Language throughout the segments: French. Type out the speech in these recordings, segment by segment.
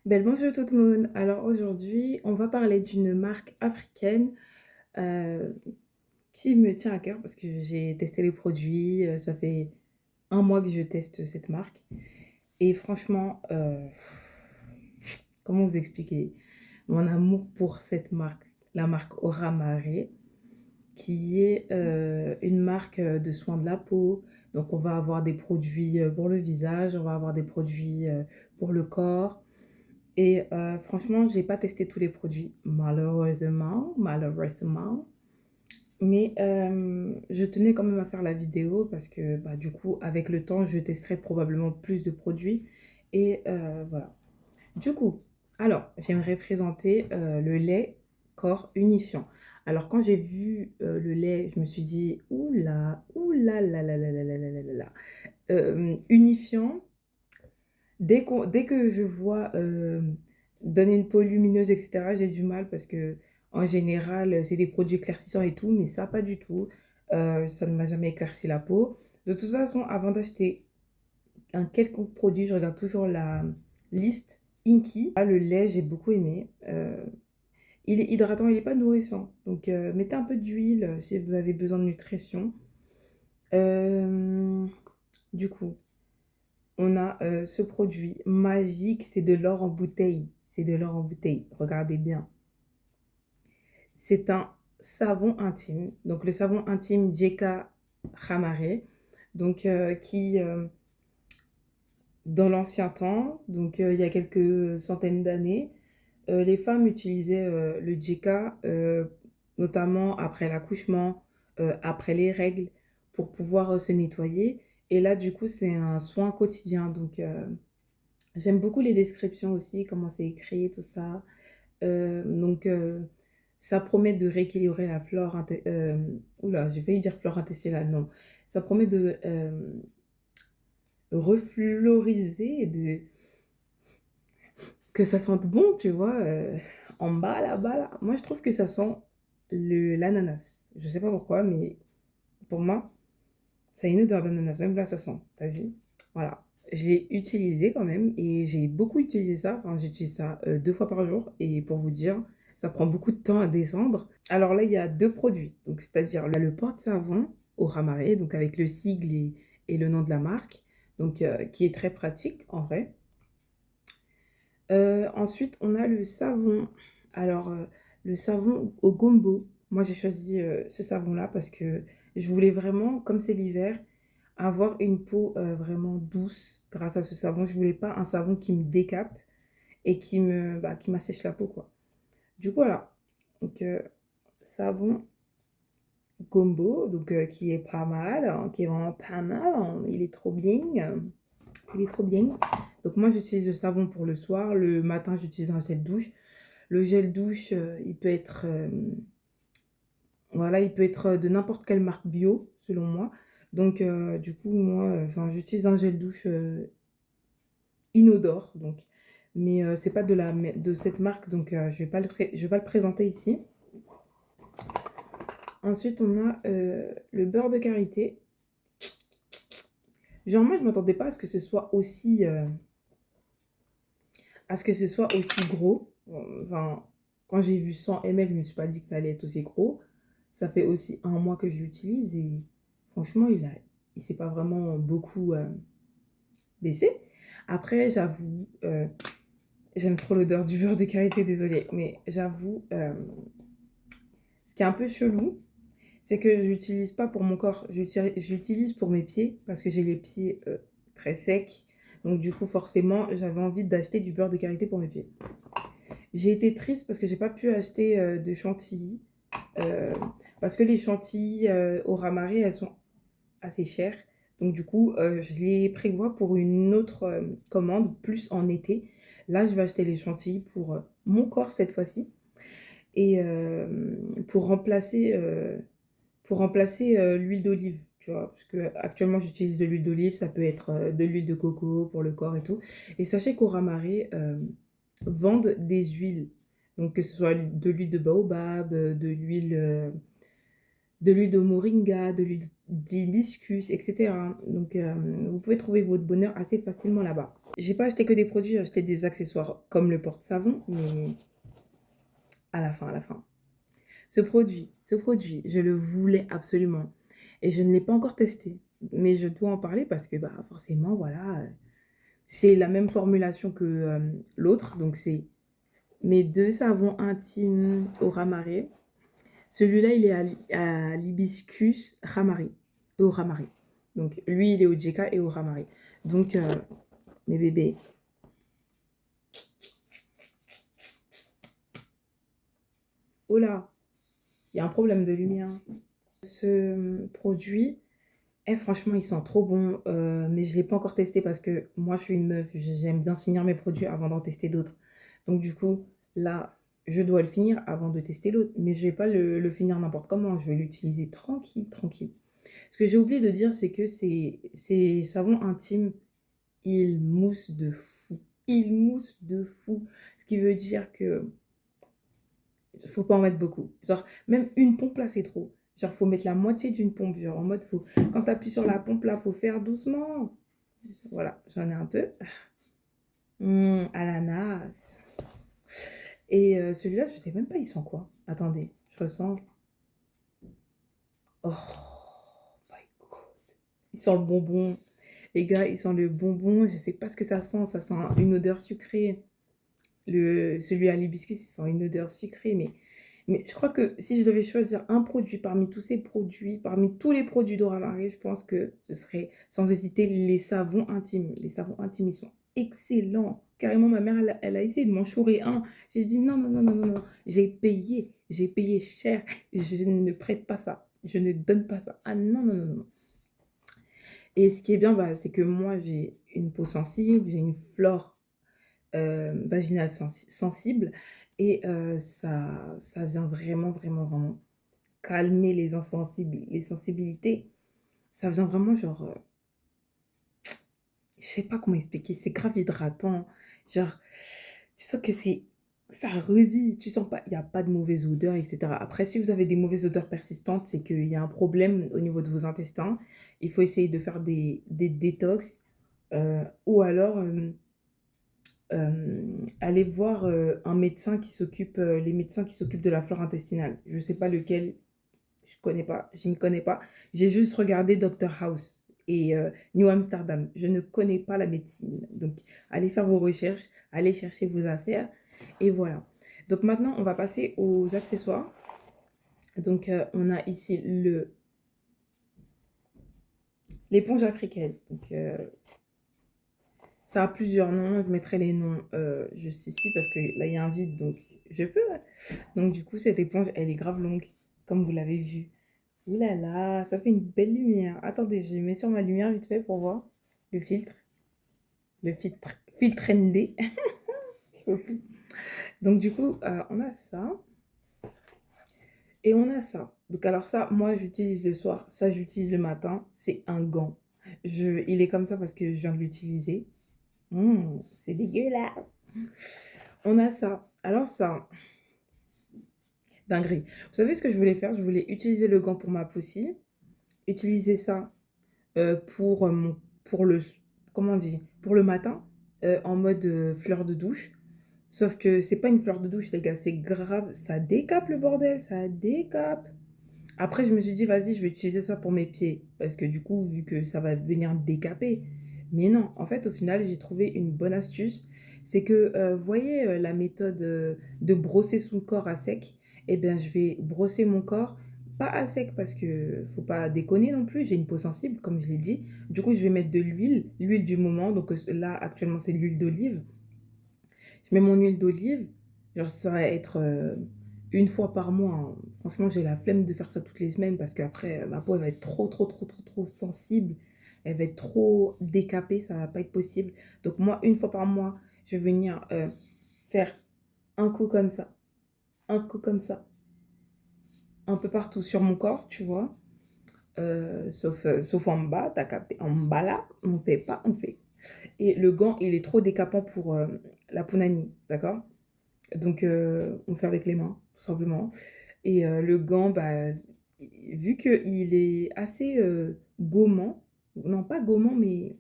Bonjour tout le monde. Alors aujourd'hui, on va parler d'une marque africaine euh, qui me tient à cœur parce que j'ai testé les produits. Ça fait un mois que je teste cette marque. Et franchement, comment vous expliquer mon amour pour cette marque, la marque Aura Marée, qui est une marque de soins de la peau. Donc on va avoir des produits pour le visage, on va avoir des produits pour le corps. Et franchement, j'ai pas testé tous les produits, malheureusement. Mais je tenais quand même à faire la vidéo parce que bah, du coup, avec le temps, je testerai probablement plus de produits. Et voilà. Du coup, alors, j'aimerais présenter le lait corps unifiant. Alors, quand j'ai vu le lait, je me suis dit, oula, là. Unifiant. Dès que je vois donner une peau lumineuse, etc., j'ai du mal parce que en général, c'est des produits éclaircissants et tout, mais ça, pas du tout. Ça ne m'a jamais éclairci la peau. De toute façon, avant d'acheter un quelconque produit, je regarde toujours la liste Inky. Ah, le lait, j'ai beaucoup aimé. Il est hydratant, il n'est pas nourrissant. Donc, mettez un peu d'huile si vous avez besoin de nutrition. Euh, du coup, on a ce produit magique, c'est de l'or en bouteille. C'est de l'or en bouteille. Regardez bien. C'est un savon intime. Donc le savon intime Jeka Hamare. Donc qui dans l'ancien temps, donc il y a quelques centaines d'années, les femmes utilisaient le Jeka notamment après l'accouchement, après les règles, pour pouvoir se nettoyer. Et là, du coup, c'est un soin quotidien. Donc, j'aime beaucoup les descriptions aussi, comment c'est écrit, tout ça. Donc, ça promet de rééquilibrer la flore. Oula, j'ai failli dire flore intestinale, non. Ça promet de refloriser, que ça sente bon, tu vois. En bas, là-bas, là. Moi, je trouve que ça sent l'ananas. Je sais pas pourquoi, mais pour moi, ça a une odeur d'ananas. Même là, ça sent. T'as vu? Voilà. J'ai utilisé quand même et j'ai beaucoup utilisé ça. Enfin, j'utilise ça 2 fois par jour et pour vous dire, ça prend beaucoup de temps à descendre. Alors là, il y a deux produits. Donc, c'est-à-dire là, le porte-savon au Ramaré, donc avec le sigle et le nom de la marque, donc qui est très pratique en vrai. Ensuite, on a le savon. Alors, le savon au gombo. Moi, j'ai choisi ce savon-là parce que je voulais vraiment, comme c'est l'hiver, avoir une peau vraiment douce grâce à ce savon. Je voulais pas un savon qui me décape et qui m'assèche la peau, quoi. Du coup, voilà. Donc, savon gombo, donc qui est pas mal, hein, qui est vraiment pas mal, hein. Il est trop bien. Il est trop bien. Donc, moi, j'utilise le savon pour le soir. Le matin, j'utilise un gel douche. Le gel douche, il peut être, voilà, il peut être de n'importe quelle marque bio, selon moi. Donc, du coup, moi, enfin, j'utilise un gel douche inodore, donc. Mais c'est pas de cette marque, donc je vais pas le présenter ici. Ensuite, on a le beurre de karité. Genre, moi, je m'attendais pas à ce que ce soit aussi gros. Enfin, quand j'ai vu 100 ml, je me suis pas dit que ça allait être aussi gros. Ça fait aussi un mois que je l'utilise et franchement, il s'est pas vraiment beaucoup baissé. Après, j'avoue, j'aime trop l'odeur du beurre de karité, désolée, mais j'avoue, ce qui est un peu chelou, c'est que je l'utilise pas pour mon corps, j'utilise pour mes pieds parce que j'ai les pieds très secs. Donc du coup, forcément, j'avais envie d'acheter du beurre de karité pour mes pieds. J'ai été triste parce que j'ai pas pu acheter de chantilly. euh, Parce que les chantilly au Ramaré, elles sont assez chères. Donc du coup, je les prévois pour une autre commande, plus en été. Là, je vais acheter les chantilly pour mon corps cette fois-ci. Et pour remplacer l'huile d'olive, tu vois. Parce que actuellement, j'utilise de l'huile d'olive. Ça peut être de l'huile de coco pour le corps et tout. Et sachez qu'au Ramaré, vendent des huiles. Donc que ce soit de l'huile de baobab, de l'huile de moringa, de l'huile d'hibiscus, etc. Donc vous pouvez trouver votre bonheur assez facilement là-bas. J'ai pas acheté que des produits, j'ai acheté des accessoires comme le porte-savon, mais à la fin. Ce produit, je le voulais absolument et je ne l'ai pas encore testé. Mais je dois en parler parce que bah, forcément, voilà, c'est la même formulation que l'autre. Donc, c'est mes deux savons intimes au Ramaré. Celui-là, il est à l'hibiscus Ramari, au Ramari. Donc, lui, il est au Jeka et au Ramari. Donc, mes bébés. Oh là, il y a un problème de lumière. Ce produit, franchement, il sent trop bon, mais je ne l'ai pas encore testé parce que moi, je suis une meuf, j'aime bien finir mes produits avant d'en tester d'autres. Donc, du coup, là, je dois le finir avant de tester l'autre, mais je ne vais pas le finir n'importe comment, je vais l'utiliser tranquille, tranquille. Ce que j'ai oublié de dire, c'est que ces savons intimes, ils moussent de fou. Ils moussent de fou. Ce qui veut dire que faut pas en mettre beaucoup. Genre, même une pompe là, c'est trop. Genre, faut mettre la moitié d'une pompe. Genre, en mode, quand tu appuies sur la pompe là, faut faire doucement. Voilà, j'en ai un peu. À l'ananas. Et celui-là, je sais même pas, il sent quoi. Attendez, je ressens. Oh my god. Il sent le bonbon. Les gars, il sent le bonbon. Je sais pas ce que ça sent. Ça sent une odeur sucrée. Celui à l'hibiscus, il sent une odeur sucrée, mais je crois que si je devais choisir un produit parmi tous ces produits, parmi tous les produits Dora Marie, je pense que ce serait sans hésiter les savons intimes. Les savons intimes, ils sont excellents. Carrément, ma mère, elle a essayé de m'en chourer un. J'ai dit non, non, non, non, non, non. J'ai payé cher. Je ne prête pas ça. Je ne donne pas ça. Ah non, non, non, non. Et ce qui est bien, bah, c'est que moi, j'ai une peau sensible, j'ai une flore vaginale sensible et ça vient vraiment, vraiment, vraiment calmer les sensibilités. Ça vient vraiment genre, je sais pas comment expliquer, c'est grave hydratant. Genre, tu sens que ça revit, tu sens pas, il n'y a pas de mauvaise odeur, etc. Après, si vous avez des mauvaises odeurs persistantes, c'est qu'il y a un problème au niveau de vos intestins. Il faut essayer de faire des détox ou alors aller voir un médecin qui s'occupe, les médecins qui s'occupent de la flore intestinale. Je ne sais pas lequel, je connais pas, je ne connais pas. J'ai juste regardé Dr House et New Amsterdam. Je ne connais pas la médecine. Donc, allez faire vos recherches, allez chercher vos affaires et voilà. Donc maintenant, on va passer aux accessoires. Donc, on a ici l'éponge africaine. Donc, ça a plusieurs noms, je mettrai les noms juste ici parce que là il y a un vide donc je peux. Donc du coup cette éponge elle est grave longue comme vous l'avez vu. Ouh là là, ça fait une belle lumière. Attendez, je mets sur ma lumière vite fait pour voir le filtre. Filtre ND. Donc du coup on a ça et on a ça. Donc alors ça moi j'utilise le soir, ça j'utilise le matin. C'est un gant. Il est comme ça parce que je viens de l'utiliser. C'est dégueulasse. On a ça. Alors ça, dinguerie. Vous savez ce que je voulais faire? Je voulais utiliser le gant pour ma poussée, utiliser ça pour pour le, comment on dit, pour le matin, en mode fleur de douche. Sauf que c'est pas une fleur de douche, les gars, c'est grave, ça décape le bordel, ça décape. Après, je me suis dit, vas-y, je vais utiliser ça pour mes pieds. Parce que du coup, vu que ça va venir décaper. Mais non, en fait, au final, j'ai trouvé une bonne astuce. C'est que, vous voyez, la méthode de brosser son corps à sec. Eh bien, je vais brosser mon corps, pas à sec parce que faut pas déconner non plus. J'ai une peau sensible, comme je l'ai dit. Du coup, je vais mettre de l'huile du moment. Donc là, actuellement, c'est de l'huile d'olive. Je mets mon huile d'olive. Genre, ça va être une fois par mois, hein. Franchement, j'ai la flemme de faire ça toutes les semaines parce qu'après, ma peau, elle va être trop, trop, trop, trop, trop sensible. Elle va être trop décapée, ça va pas être possible. Donc, moi, une fois par mois, je vais venir faire un coup comme ça, un coup comme ça, un peu partout sur mon corps, tu vois. Sauf en bas, t'as capté. En bas là, on fait pas, on fait. Et le gant, il est trop décapant pour la punani, d'accord? Donc, on fait avec les mains, tout simplement. Et le gant, bah, vu qu'il est assez gommant, non pas gommant, mais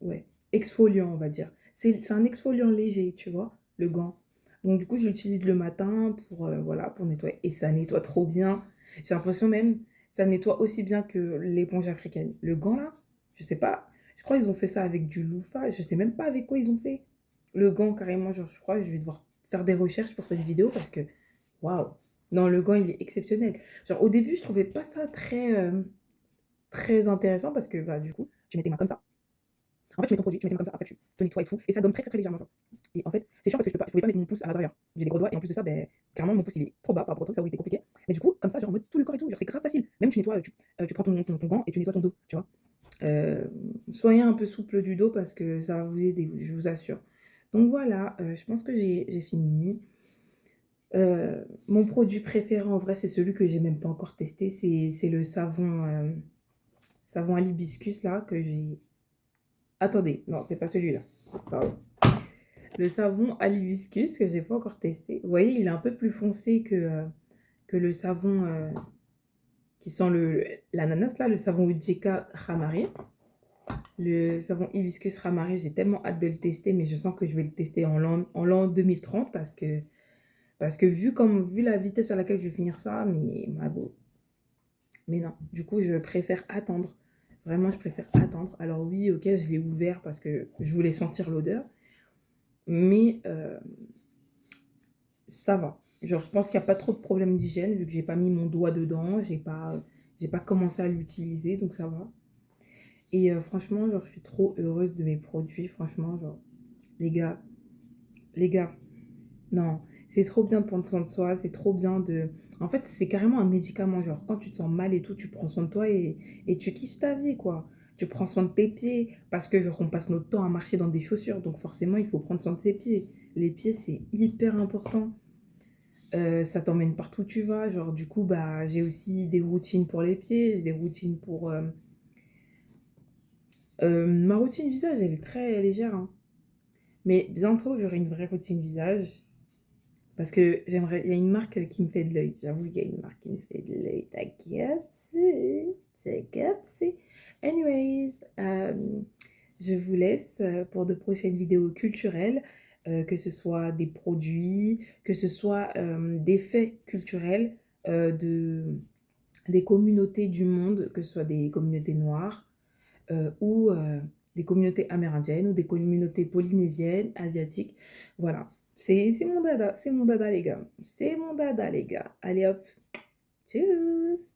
ouais, exfoliant, on va dire. c'est un exfoliant léger, tu vois, le gant. Donc du coup, je l'utilise le matin pour, voilà, pour nettoyer et ça nettoie trop bien. J'ai l'impression même, ça nettoie aussi bien que l'éponge africaine. Le gant là, je sais pas, je crois qu'ils ont fait ça avec du loofah, je sais même pas avec quoi ils ont fait. Le gant carrément, genre je crois, je vais devoir faire des recherches pour cette vidéo parce que, waouh! Non, le gant, il est exceptionnel. Genre au début, je trouvais pas ça très intéressant parce que, bah, du coup, tu mets tes mains comme ça. En fait, tu mets ton produit, tu mets tes mains comme ça, après tu te nettoies et tout, et ça gomme très légèrement, genre. Et en fait, c'est chiant parce que je pouvais pas mettre mon pouce à l'intérieur. J'ai des gros doigts, et en plus de ça, ben, clairement, mon pouce, il est trop bas par rapport au truc, ça aurait été compliqué. Mais du coup, comme ça, genre, en mode tout le corps et tout, genre, c'est grave facile. Même tu nettoies, tu prends ton gant et tu nettoies ton dos, tu vois. Soyez un peu souple du dos parce que ça va vous aider, je vous assure. Donc voilà, je pense que j'ai fini. Mon produit préféré, en vrai, c'est celui que j'ai même pas encore testé, c'est le savon à l'hibiscus, là, que j'ai. Attendez, non, c'est pas celui-là. Pardon. Le savon à l'hibiscus que j'ai pas encore testé. Vous voyez, il est un peu plus foncé que le savon qui sent l'ananas, là, le savon Ujeka Hamari. Le savon hibiscus Hamari, j'ai tellement hâte de le tester, mais je sens que je vais le tester en l'an 2030 parce que vu la vitesse à laquelle je vais finir ça, mais non, du coup, je préfère attendre. Vraiment, je préfère attendre. Alors oui, ok, je l'ai ouvert parce que je voulais sentir l'odeur. Mais ça va. Genre, je pense qu'il n'y a pas trop de problème d'hygiène vu que j'ai pas mis mon doigt dedans, j'ai pas commencé à l'utiliser, donc ça va. Et franchement, genre, je suis trop heureuse de mes produits. Franchement, genre, les gars, les gars, non, c'est trop bien de prendre soin de soi, c'est trop bien de... En fait, c'est carrément un médicament, genre, quand tu te sens mal et tout, tu prends soin de toi et tu kiffes ta vie, quoi. Tu prends soin de tes pieds, parce que, genre, on passe notre temps à marcher dans des chaussures, donc forcément, il faut prendre soin de ses pieds. Les pieds, c'est hyper important. Ça t'emmène partout où tu vas, genre, du coup, bah, j'ai aussi des routines pour les pieds, j'ai des routines pour... ma routine visage, elle est très légère, hein. Mais bientôt, j'aurai une vraie routine visage. Parce que j'aimerais, il y a une marque qui me fait de l'œil. J'avoue, il y a une marque qui me fait de l'œil. T'as capté, t'as capté. Anyways, je vous laisse pour de prochaines vidéos culturelles, que ce soit des produits, que ce soit des faits culturels des communautés du monde, que ce soit des communautés noires ou des communautés amérindiennes ou des communautés polynésiennes, asiatiques. Voilà. C'est mon dada, les gars. C'est mon dada, les gars. Allez hop, tchuss!